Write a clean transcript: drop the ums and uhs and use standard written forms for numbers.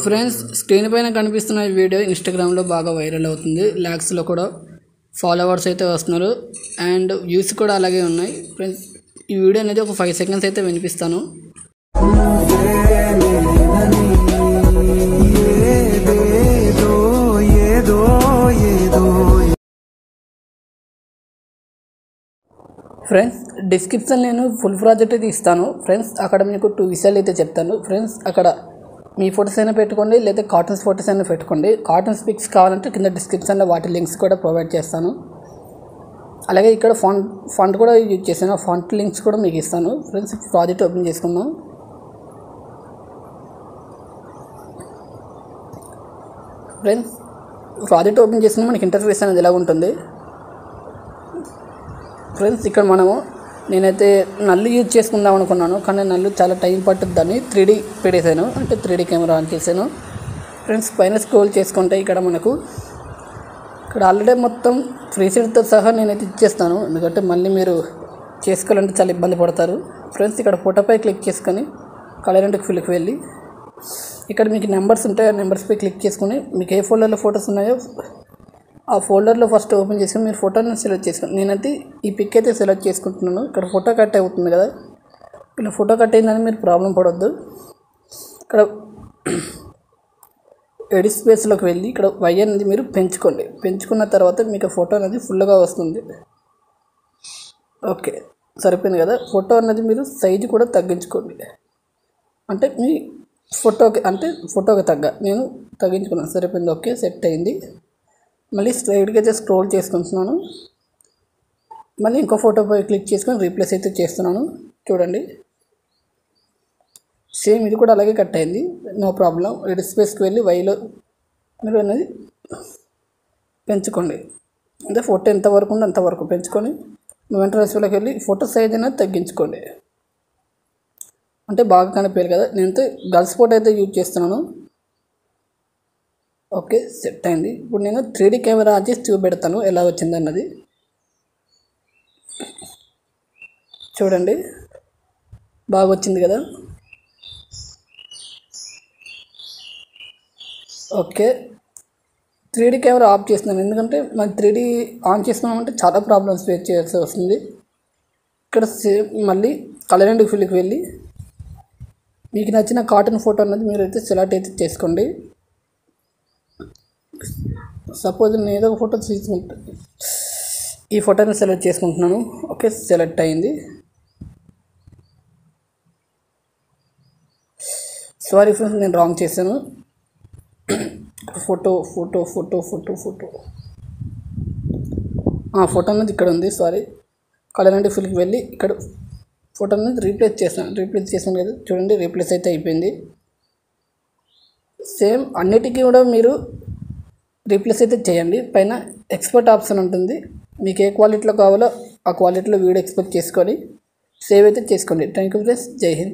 Friends, screen పైన కనిపిస్తున్న ఈ వీడియో ఇన్స్టాగ్రామ్లో బాగా వైరల్ అవుతుంది. ల్యాక్స్లో కూడా ఫాలోవర్స్ అయితే వస్తున్నారు అండ్ వ్యూస్ కూడా అలాగే ఉన్నాయి. ఫ్రెండ్స్, ఈ వీడియో అనేది ఒక 5 సెకండ్స్ అయితే వినిపిస్తాను. ఫ్రెండ్స్, డిస్క్రిప్షన్ నేను ఫుల్ ప్రాజెక్ట్ అయితే ఇస్తాను. ఫ్రెండ్స్, అక్కడ మీకు 2 విషయాలు అయితే చెప్తాను. ఫ్రెండ్స్, అక్కడ మీ ఫొటోస్ అయినా పెట్టుకోండి, లేదా కార్టూన్స్ ఫొటోస్ అయినా పెట్టుకోండి. కార్టూన్స్ పిక్స్ కావాలంటే కింద డిస్క్రిప్షన్లో వాటి లింక్స్ కూడా ప్రొవైడ్ చేస్తాను. అలాగే ఇక్కడ ఫాంట్ కూడా యూజ్ చేశాను. ఆ ఫాంట్ లింక్స్ కూడా మీకు ఇస్తాను. ఫ్రెండ్స్, ప్రాజెక్ట్ ఓపెన్ చేసుకుందాం. ఫ్రెండ్స్, ప్రాజెక్ట్ ఓపెన్ చేసిన మనకి ఇంటర్ఫేస్ అనేది ఎలా ఉంటుంది. ఫ్రెండ్స్, ఇక్కడ నేనైతే నల్లు యూజ్ చేసుకుందాం అనుకున్నాను, కానీ నల్లు చాలా టైం పట్టుద్దని 3D పెట్టేశాను, అంటే 3D కెమెరా ఆన్ చేశాను. ఫ్రెండ్స్, పైన స్క్రోల్ చేసుకుంటే ఇక్కడ ఆల్రెడీ మొత్తం ప్రీసెట్తో సహా నేనైతే ఇచ్చేస్తాను, ఎందుకంటే మళ్ళీ మీరు చేసుకోవాలంటే చాలా ఇబ్బంది పడతారు. ఫ్రెండ్స్, ఇక్కడ ఫోటోపై క్లిక్ చేసుకొని కలర్ అండ్ ఫిల్కి వెళ్ళి ఇక్కడ మీకు నెంబర్స్ ఉంటాయి. ఆ నెంబర్స్పై క్లిక్ చేసుకొని మీకు ఏ ఫోల్డర్లో ఫొటోస్ ఉన్నాయో ఆ ఫోల్డర్లో ఫస్ట్ ఓపెన్ చేసుకొని మీరు ఫోటోని సెలెక్ట్ చేసుకోండి. నేనైతే ఈ పిక్ అయితే సెలెక్ట్ చేసుకుంటున్నాను. ఇక్కడ ఫోటో కట్ అవుతుంది కదా, ఇలా ఫోటో కట్ అయిందని మీరు ప్రాబ్లం పడవద్దు. ఇక్కడ ఎడిట్ స్పేస్లోకి వెళ్ళి ఇక్కడ వై అనేది మీరు పెంచుకోండి. పెంచుకున్న తర్వాత మీకు ఫోటో అనేది ఫుల్గా వస్తుంది. ఓకే, సరిపోయింది కదా. ఫోటో అనేది మీరు సైజు కూడా తగ్గించుకోండి, అంటే మీ ఫోటోకి తగ్గ నేను తగ్గించుకున్నాను. సరిపోయింది. ఓకే, సెట్ అయింది. మళ్ళీ స్ట్రైట్గా అయితే స్క్రోల్ చేసుకుంటున్నాను. మళ్ళీ ఇంకో ఫోటోపై క్లిక్ చేసుకొని రీప్లేస్ అయితే చేస్తున్నాను. చూడండి, సేమ్ ఇది కూడా అలాగే కట్ అయింది. No problem. ఎడిట్ స్పేస్కి వెళ్ళి వైలో మీరు అనేది పెంచుకోండి, అంటే ఫోటో ఎంతవరకు ఉందో అంతవరకు పెంచుకొని మూమెంట్ రేషియోలోకి వెళ్ళి ఫోటో సైజ్ అనేది తగ్గించుకోండి, అంటే బాగా కనిపించాలి కదా. నేనైతే గర్ల్స్ ఫోటో అయితే యూజ్ చేస్తున్నాను. ఓకే, సెట్ అయింది. ఇప్పుడు నేను 3D కెమెరా ఆన్ చేసి చూపెడతాను ఎలా వచ్చింది అన్నది. చూడండి, బాగా వచ్చింది కదా. ఓకే, 3D కెమెరా ఆఫ్ చేస్తున్నాను, ఎందుకంటే మనం 3D ఆన్ చేసుకున్నామంటే చాలా ప్రాబ్లమ్స్ ఫేస్ చేయాల్సి వస్తుంది. ఇక్కడ మళ్ళీ కలర్ అండ్ ఫిల్కి వెళ్ళి మీకు నచ్చిన కార్టూన్ ఫోటో అన్నది మీరు అయితే సెలెక్ట్ అయితే చేసుకోండి. సపోజ్ నేను ఏదో ఒక ఫోటో తీసుకుంటా, ఈ ఫోటోని సెలెక్ట్ చేసుకుంటున్నాను. ఓకే, సెలెక్ట్ అయింది. సారీ ఫ్రెండ్స్, నేను రాంగ్ చేశాను. ఫోటో అనేది ఇక్కడ ఉంది. సారీ, కలర్ అండ్ ఫిల్కి వెళ్ళి ఇక్కడ ఫోటో అనేది రీప్లేస్ చేశాను కదా. చూడండి, రీప్లేస్ అయితే అయిపోయింది. సేమ్ అన్నిటికీ కూడా మీరు రీప్లేస్ అయితే చేయండి. పైన ఎక్స్పోర్ట్ ఆప్షన్ ఉంటుంది. మీకు ఏ క్వాలిటీలో కావాలో ఆ క్వాలిటీలో వీడియో ఎక్స్పోర్ట్ చేసుకొని సేవ్ అయితే చేసుకోండి. థ్యాంక్ యూ ఫ్రెండ్స్, జై హింద్.